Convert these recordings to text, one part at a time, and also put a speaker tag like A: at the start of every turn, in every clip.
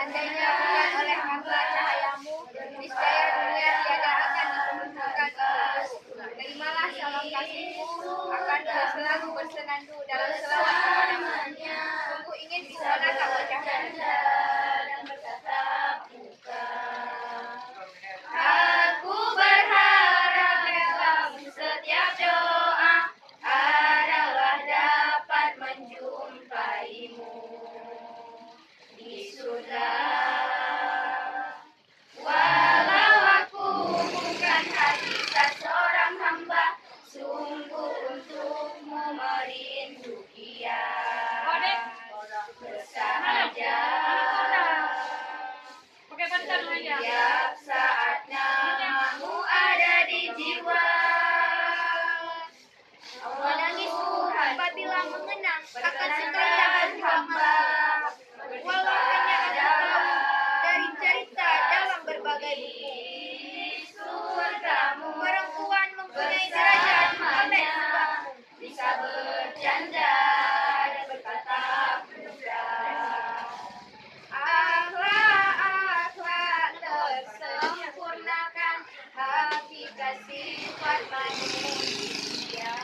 A: Seandainya bukan oleh hamba cahayamu, niscaya dunia tiada akan ditunjukkan untukku. Terimalah salam kasihmu, akan selalu bersenandung dalam selawat kepadamu. Sungguh ingin bisa menatap wajahmu. Aku berharap dalam setiap doa adalah dapat menjumpaimu di surga. Walau aku bukan hakikat seorang hamba, sungguh untukmu merindu ia bersahaja. Setiap saat namamu ada di jiwa. Menangisku apabila mengenang akan sekalian hamba. Walau hanya ada tahu dari cerita dalam berbagai buku. Perempuan mempunyai derajat sampai sebabmu bisa bercanda dan bertatap muka. Akhlak tersempurnakan hakikat sifat manusia.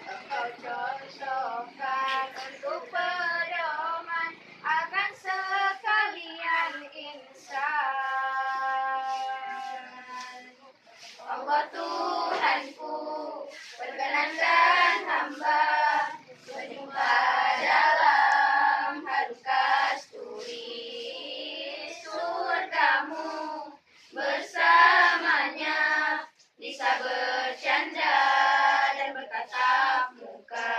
A: Engkau contohkan untuk pedoman akan sekalian insan. Allah Tuhanku, perkenankan hamba berjumpa dalam harum kasturi surgamu. Bersamanya bisa bercanda dan bertatap muka.